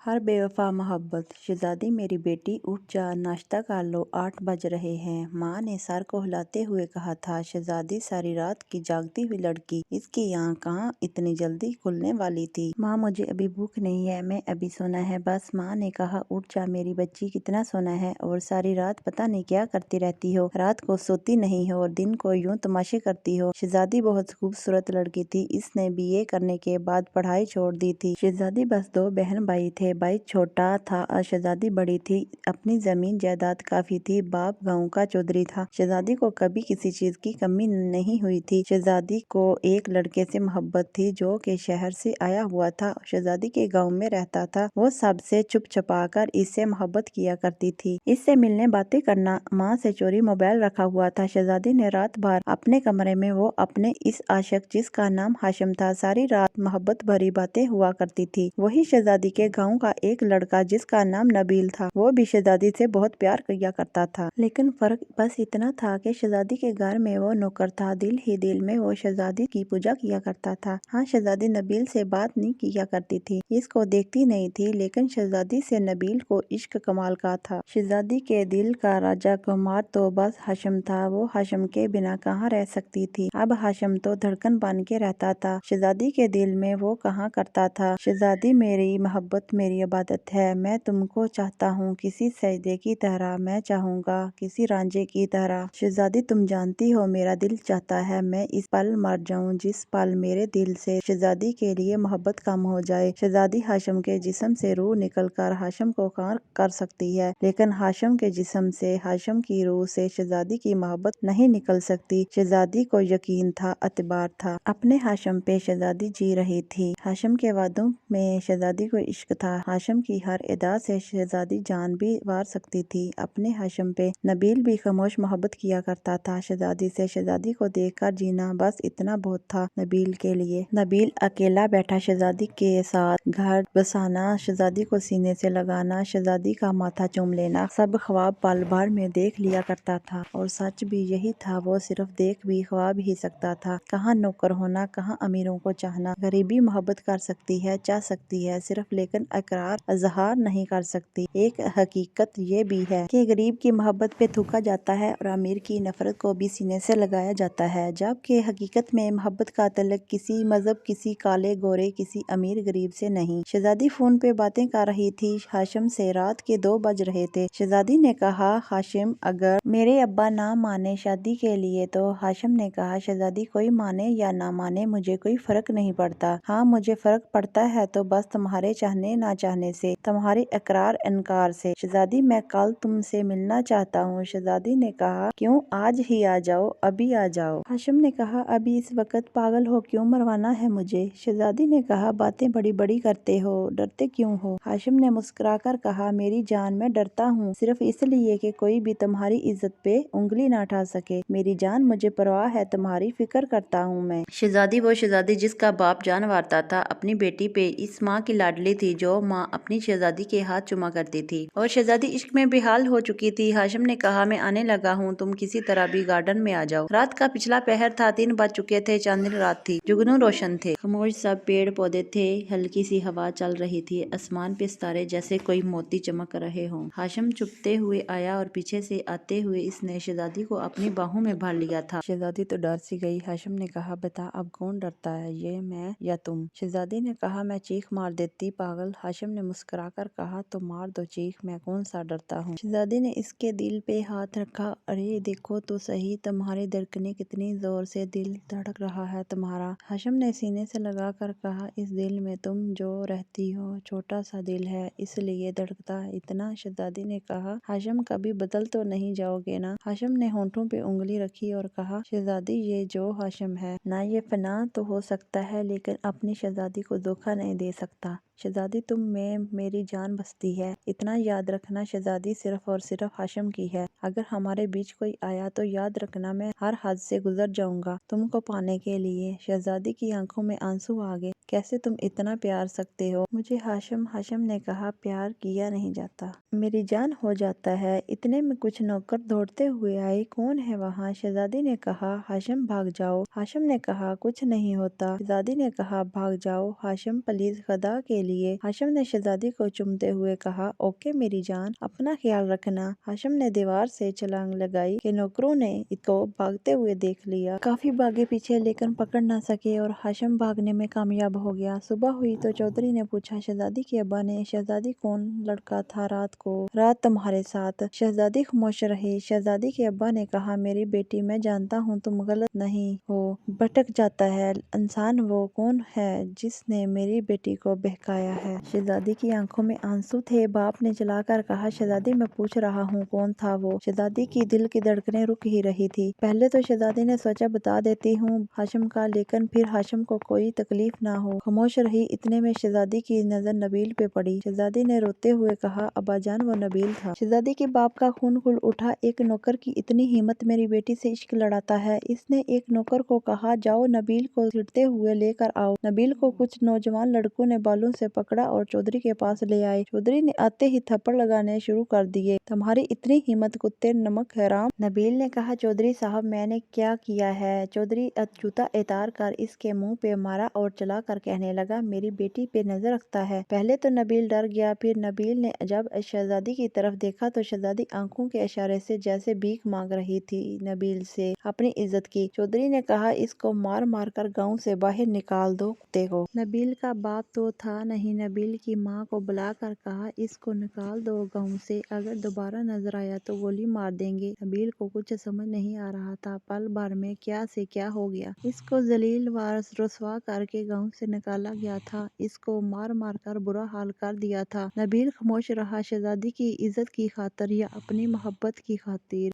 हर बेवफा मोहब्बत। शहजादी मेरी बेटी उठ जा, नाश्ता कर लो, 8 बज रहे हैं। माँ ने सर को हिलाते हुए कहा था। शहजादी सारी रात की जागती हुई लड़की, इसकी आँख कहाँ इतनी जल्दी खुलने वाली थी। माँ मुझे अभी भूख नहीं है, मैं अभी सोना है बस। माँ ने कहा उठ जा मेरी बच्ची, कितना सोना है और सारी रात पता नहीं क्या करती रहती हो। रात को सोती नहीं हो और दिन को यूं तमाशे करती हो। शहजादी बहुत खूबसूरत लड़की थी। इसने BA करने के बाद पढ़ाई छोड़ दी थी। शहजादी बस 2 बहन भाई थे। भाई छोटा था और शहजादी बड़ी थी। अपनी जमीन जायदाद काफी थी। बाप गांव का चौधरी था। शहजादी को कभी किसी चीज की कमी नहीं हुई थी। शहजादी को एक लड़के से मोहब्बत थी जो कि शहर से आया हुआ था। शहजादी के गांव में रहता था। वो सबसे छुप छुपा कर इससे मोहब्बत किया करती थी। इससे मिलने, बातें करना। माँ से चोरी मोबाइल रखा हुआ था। शहजादी ने रात भर अपने कमरे में वो अपने इस आशिक, जिसका नाम हाशिम था, सारी रात मोहब्बत भरी बातें हुआ करती थी। वही शहजादी के गाँव का एक लड़का जिसका नाम नबील था, वो भी शहजादी से बहुत प्यार किया करता था। लेकिन फर्क बस इतना था कि शहजादी के घर में वो नौकर था। दिल ही दिल में वो शहजादी की पूजा किया करता था। हाँ, शहजादी नबील से बात नहीं किया करती थी, इसको देखती नहीं थी, लेकिन शहजादी से नबील को इश्क कमाल का था। शहजादी के दिल का राजा कुमार तो बस हाशिम था। वो हाशिम के बिना कहाँ रह सकती थी। अब हाशिम तो धड़कन बन के रहता था शहजादी के दिल में। वो कहा करता था, शहजादी मेरी मोहब्बत मेरी इबादत है। मैं तुमको चाहता हूँ किसी सजदे की तरह, मैं चाहूँगा किसी रांझे की तरह। शहजादी तुम जानती हो मेरा दिल चाहता है मैं इस पल मर जाऊँ जिस पल मेरे दिल से शहजादी के लिए मोहब्बत कम हो जाए। शहजादी हाशिम के जिस्म से रूह निकल कर हाशिम को कर सकती है, लेकिन हाशिम के जिस्म से हाशिम की रूह से शहजादी की मोहब्बत नहीं निकल सकती। शहजादी को यकीन था, एतबार था। अपने हाशिम पे शहजादी जी रही थी। हाशिम के वादों में शहजादी को इश्क था। हाशिम की हर अदा से शहजादी जान भी वार सकती थी। अपने हाशिम पे नबील भी खामोश मोहब्बत किया करता था शहजादी से। शहजादी को देखकर जीना बस इतना बहुत था नबील के लिए। नबील अकेला बैठा शहजादी के साथ घर बसाना, शहजादी को सीने से लगाना, शहजादी का माथा चूम लेना, सब ख्वाब पल भर में देख लिया करता था। और सच भी यही था, वो सिर्फ देख भी ख्वाब ही सकता था। कहाँ नौकर होना, कहाँ अमीरों को चाहना। गरीबी मोहब्बत कर सकती है, चाह सकती है सिर्फ, लेकिन इकरार इजहार नहीं कर सकती। एक हकीकत ये भी है कि गरीब की मोहब्बत पे थूका जाता है और अमीर की नफरत को भी सीने से लगाया जाता है, जबकि हकीकत में मोहब्बत का तल्लुक किसी मजहब, किसी काले गोरे, किसी अमीर गरीब से नहीं। शहजादी फोन पे बातें कर रही थी हाशिम से। रात के 2 बज रहे थे। शहजादी ने कहा, हाशिम अगर मेरे अब्बा ना माने शादी के लिए तो। हाशिम ने कहा, शहजादी कोई माने या ना माने मुझे कोई फर्क नहीं पड़ता। हाँ, मुझे फर्क पड़ता है तो बस तुम्हारे चाहने ना चाहने से, तुम्हारे इकरार इनकार से। शहजादी मैं कल तुमसे मिलना चाहता हूँ। शहजादी ने कहा, क्यों, आज ही आ जाओ, अभी आ जाओ। हाशिम ने कहा, अभी इस वक्त पागल हो, क्यों मरवाना है मुझे। शहजादी ने कहा, बातें बड़ी बड़ी करते हो, डरते क्यों हो। हाशिम ने मुस्कुराकर कहा, मेरी जान मैं डरता हूँ सिर्फ इसलिए कि कोई भी तुम्हारी इज्जत पे उंगली ना उठा सके। मेरी जान मुझे परवाह है, तुम्हारी फिक्र करता हूँ मैं। शहजादी वो शहजादी जिसका बाप जान वारता था अपनी बेटी पे। इस माँ की लाडली थी जो माँ अपनी शहजादी के हाथ चुमा करती थी। और शहजादी इश्क में बेहाल हो चुकी थी। हाशिम ने कहा, मैं आने लगा हूँ, तुम किसी तरह भी गार्डन में आ जाओ। रात का पिछला पहर था, 3 बज चुके थे। चांदनी रात थी, जुगनू रोशन थे, खामोश सब पेड़ पौधे थे, हल्की सी हवा चल रही थी। आसमान पे सितारे जैसे कोई मोती चमक रहे हों। हाशिम चुपते हुए आया और पीछे से आते हुए इसने शहजादी को अपनी बाहों में भर लिया था। शहजादी तो डर सी गई। हाशिम ने कहा, बता अब कौन डरता है, ये मैं या तुम। शहजादी ने कहा, मैं चीख मार देती पागल। हाशिम ने मुस्कुराकर कहा, तो मार दो चीख, मैं कौन सा डरता हूँ। शहजादी ने इसके दिल पे हाथ रखा। अरे देखो तो सही, तुम्हारी धड़कनें कितनी जोर से दिल धड़क रहा है तुम्हारा। हाशिम ने सीने से लगा कर कहा, इस दिल में तुम जो रहती हो, छोटा सा दिल है इसलिए धड़कता इतना। शहजादी ने कहा, हाशिम कभी बदल तो नहीं जाओगे ना। हाशिम ने होंठों पे उंगली रखी और कहा, शहजादी ये जो हाशिम है ना, ये फना तो हो सकता है लेकिन अपनी शहजादी को धोखा नहीं दे सकता। शहजादी तुम में मेरी जान बसती है, इतना याद रखना शहजादी सिर्फ और सिर्फ हाशिम की है। अगर हमारे बीच कोई आया तो याद रखना मैं हर हद से गुजर जाऊंगा तुमको पाने के लिए। शहजादी की आंखों में आंसू आ गए। कैसे तुम इतना प्यार सकते हो मुझे हाशिम। हाशिम ने कहा, प्यार किया नहीं जाता, मेरी जान हो जाता है। इतने में कुछ नौकर दौड़ते हुए आए। कौन है वहाँ। शहजादी ने कहा, हाशिम भाग जाओ। हाशिम ने कहा, कुछ नहीं होता। शहजादी ने कहा, भाग जाओ हाशिम प्लीज, खुदा के लिए। हाशिम نے شہزادی کو چومتے ہوئے کہا، اوکے میری جان، اپنا خیال رکھنا۔ ہاشم نے دیوار سے چھلانگ لگائی کہ نوکروں نے اس کو بھاگتے ہوئے دیکھ لیا۔ کافی بھاگے پیچھے لیکن پکڑ نہ سکے اور ہاشم بھاگنے میں کامیاب ہو گیا۔ صبح ہوئی تو چودھری نے پوچھا شہزادی کے ابا نے، شہزادی کون لڑکا تھا رات تمہارے ساتھ؟ شہزادی خاموش رہی۔ شہزادی کے ابا نے کہا، میری بیٹی، میں جانتا ہوں تم غلط نہیں ہو، بھٹک جاتا ہے انسان۔ وہ کون ہے جس نے میری بیٹی کو بہکایا ہے؟ شہزادی کی آنکھوں میں آنسو تھے۔ باپ نے چلا کر کہا، شہزادی میں پوچھ رہا ہوں کون تھا وہ؟ شہزادی کی دل کی دھڑکنیں رک ہی رہی تھی۔ پہلے تو شہزادی نے سوچا بتا دیتی ہوں ہاشم کا، لیکن پھر ہاشم کو کوئی تکلیف نہ ہو۔ خاموش رہی۔ اتنے میں شہزادی کی نظر نبیل پہ پڑی۔ شہزادی نے روتے ہوئے کہا، ابا جان وہ نبیل تھا۔ شہزادی کے باپ کا خون کھول اٹھا۔ ایک نوکر کی اتنی ہمت، میری بیٹی سے عشق لڑاتا ہے؟ اس نے ایک نوکر کو کہا، جاؤ نبیل کو گھسیٹتے ہوئے لے کر آؤ۔ نبیل کو کچھ نوجوان لڑکوں نے بالوں سے پکڑا اور چودھری کے پاس لے آئے۔ چودھری نے آتے ہی تھپڑ لگانے شروع کر دیے۔ تمہاری اتنی ہمت، کتے نمک حرام! نبیل نے کہا، چودھری صاحب میں نے کیا کیا ہے؟ چودھری جوتا اتار کر اس کے منہ پہ مارا اور چلا کر کہنے لگا، میری بیٹی پہ نظر رکھتا ہے۔ پہلے تو نبیل ڈر گیا، پھر نبیل نے جب شہزادی کی طرف دیکھا تو شہزادی آنکھوں کے اشارے سے جیسے بھیک مانگ رہی تھی نبیل سے اپنی عزت کی۔ چودھری نے کہا، اس کو مار مار کر گاؤں سے باہر نکال دو، کتے کو۔ نبیل کا باپ تو تھا نہیں۔ نبیل کی ماں کو بلا کر کہا، اس کو نکال دو گاؤں سے، اگر دوبارہ نظر آیا تو گولی مار دیں گے۔ نبیل کو کچھ سمجھ نہیں آ رہا تھا، پل بھر میں کیا سے کیا ہو گیا۔ اس کو ذلیل و رسوا کر کے گاؤں سے نکالا گیا تھا، اس کو مار مار کر برا حال کر دیا تھا۔ نبیل خاموش رہا۔ شہزادی کی عزت کی خاطر یا اپنی محبت کی خاطر؟